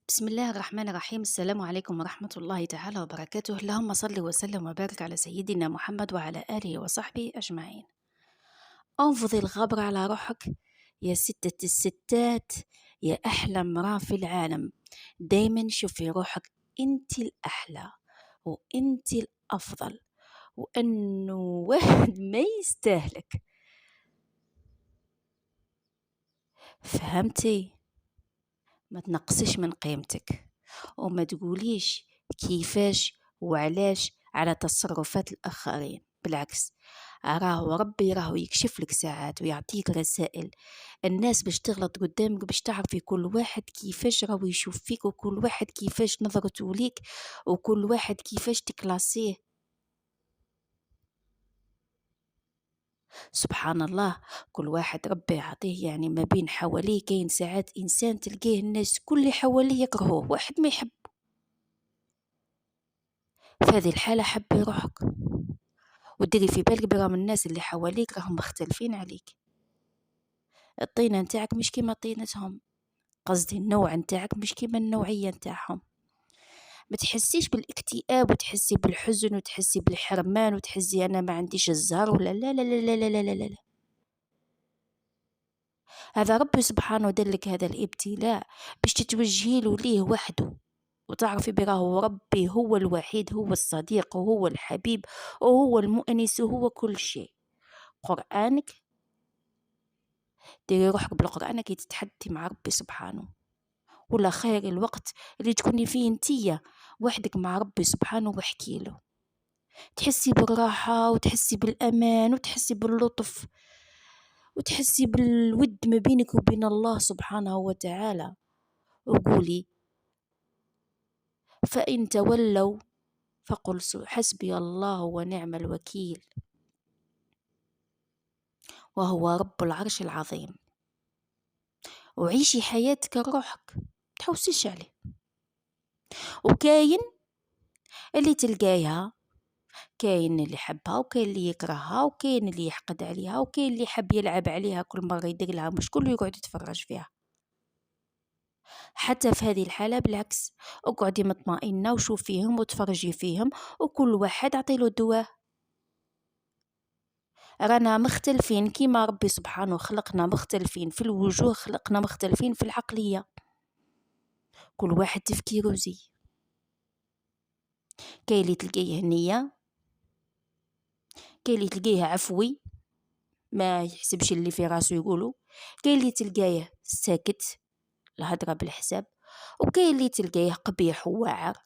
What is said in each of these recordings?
بسم الله الرحمن الرحيم. السلام عليكم ورحمة الله تعالى وبركاته. اللهم صل وسلم وبارك على سيدنا محمد وعلى آله وصحبه أجمعين. انفضي الغبر على روحك يا ستة الستات، يا أحلى امرأة في العالم. دايما شوفي روحك انت الأحلى وانت الأفضل، وأنه واحد ما يستاهلك. فهمتي؟ ما تنقصيش من قيمتك وما تقوليش كيفاش وعلاش على تصرفات الآخرين. بالعكس، راهو ربي راهو يكشف لك ساعات ويعطيك رسائل. الناس باش تغلط قدامك باش تعرفي كل واحد كيفاش راهو يشوف فيك، وكل واحد كيفاش نظرته ليك، وكل واحد كيفاش تكلاسيه. سبحان الله، كل واحد ربي يعطيه يعني ما بين حواليه. كاين ساعات إنسان تلقيه الناس كل اللي حواليه يكرهوه، واحد ما يحب. في هذه الحالة حبي روحك وديري في بالك برغم الناس اللي حواليك راهم مختلفين عليك. الطينة نتاعك مش كيما طينتهم، قصدي النوع نتاعك مش كيما النوعية نتاعهم. ما تحسيش بالاكتئاب وتحسي بالحزن وتحسي بالحرمان وتحسي أنا ما عنديش الزهر ولا لا لا لا لا لا لا لا لا. هذا ربي سبحانه دلك هذا الابتلاء باش تتوجهي له ليه وحده، وتعرفي براه ربي هو الوحيد، هو الصديق وهو الحبيب وهو المؤنس وهو كل شيء. قرآنك، ديري روحك بالقرآن كي تتحدثي مع ربي سبحانه، ولا خير الوقت اللي تكوني فيه انتية وحدك مع ربي سبحانه واحكي له. تحسي بالراحة وتحسي بالأمان وتحسي باللطف وتحسي بالود ما بينك وبين الله سبحانه وتعالى. وقولي فإن تولوا فقل حسبي الله ونعم الوكيل وهو رب العرش العظيم. وعيشي حياتك روحك، تحوسيش عليه. وكاين اللي تلقايها، كاين اللي يحبها وكاين اللي يكرهها وكاين اللي يحقد عليها وكاين اللي يحب يلعب عليها كل مرة يدير لها مشكل ويقعد يتفرج فيها. حتى في هذه الحالة بالعكس، اقعدي مطمئنة وشوفيهم وتفرجي فيهم، وكل واحد عطيله دواه. رانا مختلفين كيما ربي سبحانه خلقنا مختلفين في الوجوه، خلقنا مختلفين في العقلية، كل واحد تفكيره زي. كاين اللي تلقيه هنية، كاين اللي تلقيه عفوي ما يحسبش اللي في راسه يقوله، كاين اللي تلقاه ساكت الهضرة بالحساب، وكاين اللي تلقاه قبيح وواعر،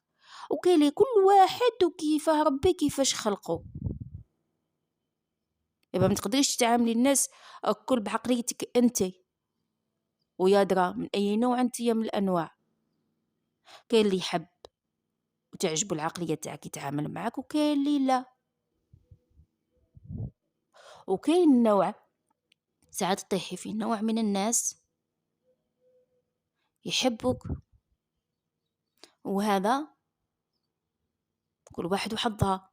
وكاين اللي كل واحد وكيفاه ربي كيفاش خلقه. يبقى ما تقدريش تعاملي الناس الكل بعقليتك انت، ويادرى من اي نوع انت من الانواع. كاين اللي يحب وتعجبه العقلية تاعك يتعامل معك، وكاين اللي لا. وكاين نوع ساعات تطيحي في نوع من الناس يحبك، وهذا كل واحد وحظها.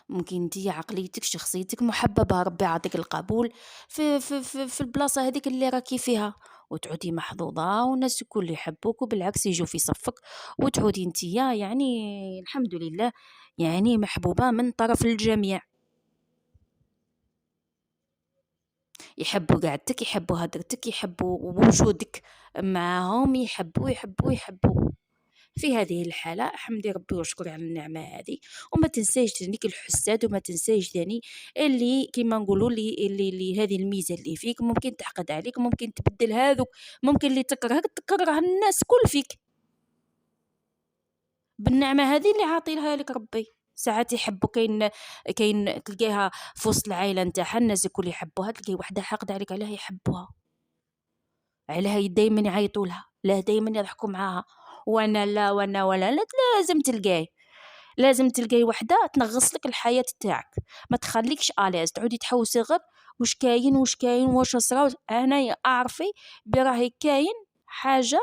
ممكن انتي عقليتك شخصيتك محببة، ربي يعطيك القبول في البلاصة هذيك اللي راكي فيها، وتعودي محظوظة والناس الكل يحبوك وبالعكس يجوا في صفك، وتعودي انتي يعني الحمد لله يعني محبوبة من طرف الجميع. يحبوا قعدتك، يحبوا هدرتك، يحبوا وجودك معهم، يحبوا يحبوا يحبوا. في هذه الحالة احمدي ربي واشكري على النعمة هذه، وما تنسايش تانيك الحساد، وما تنسايش تاني اللي كيما نقولوا اللي هذه الميزة اللي فيك ممكن تحقد عليك، ممكن تبدل هذوك، ممكن اللي تكرهك تكره الناس كل فيك بالنعمة هذه اللي عاطيلها لك ربي. ساعات يحبوا، كاين تلقيها في وسط العائلة نتاعها الناس الكل يحبوها، تلقي وحدة حاقدة عليك عليها يحبوها، عليها دايما يعيطوا لها، لا دايما يضحكوا معاها، وانا لا وانا ولا لا. لازم تلقاي، لازم تلقاي وحده تنغص لك الحياه تاعك، ما تخليكش اليز تعودي تحوسي غير واش كاين واش كاين واش صرا. انا اعرفي براهي كاين حاجه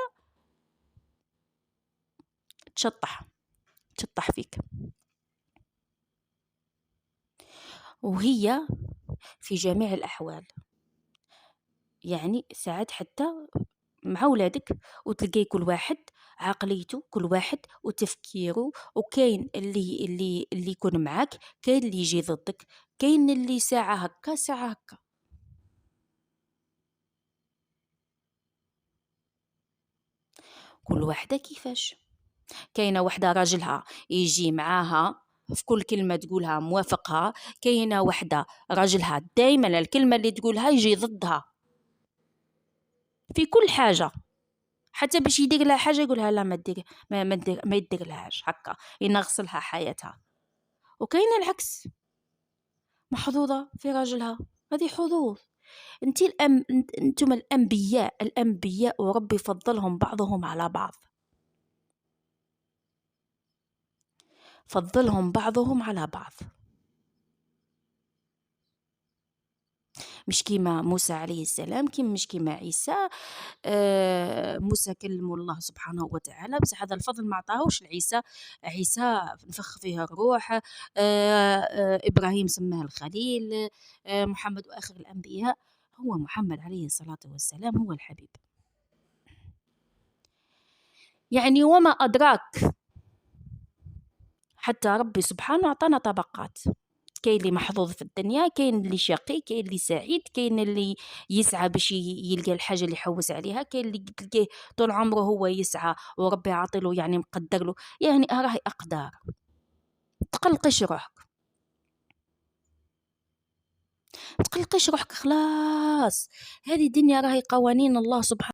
تشطح تشطح فيك، وهي في جميع الاحوال. يعني ساعات حتى مع ولادك وتلقاي كل واحد عقليته، كل واحد وتفكيره، وكاين اللي يكون معاك، كاين اللي يجي ضدك، كاين اللي ساعة هكا ساعة هكا. كل واحدة كيفاش. كاينة وحدة راجلها يجي معاها في كل كلمة تقولها موافقها، كاينة وحدة راجلها دايما الكلمة اللي تقولها يجي ضدها في كل حاجة، حتى باش يدير لها حاجة يقولها لا ما يدير لهاش هكا، ينغصلها حياتها. وكاينة العكس، محظوظة في راجلها، هذه حظوظ. انتم الأنبياء وربي فضلهم بعضهم على بعض، فضلهم بعضهم على بعض. مش كيما موسى عليه السلام، مش كيما عيسى. موسى كلموا الله سبحانه وتعالى، بس هذا الفضل ما عطاهوش لعيسى. عيسى نفخ فيها الروح. إبراهيم سماه الخليل. محمد وآخر الأنبياء، هو محمد عليه الصلاة والسلام هو الحبيب. يعني وما أدراك، حتى ربي سبحانه أعطانا طبقات. كاين اللي محظوظ في الدنيا، كاين اللي شقي، كاين اللي سعيد، كاين اللي يسعى باش يلقى الحاجة اللي يحوس عليها، كاين اللي تلقاه طول عمره هو يسعى وربي عاطيله يعني مقدر له. يعني راهي أقدار، تقلقش روحك خلاص. هذه الدنيا راهي قوانين الله سبحانه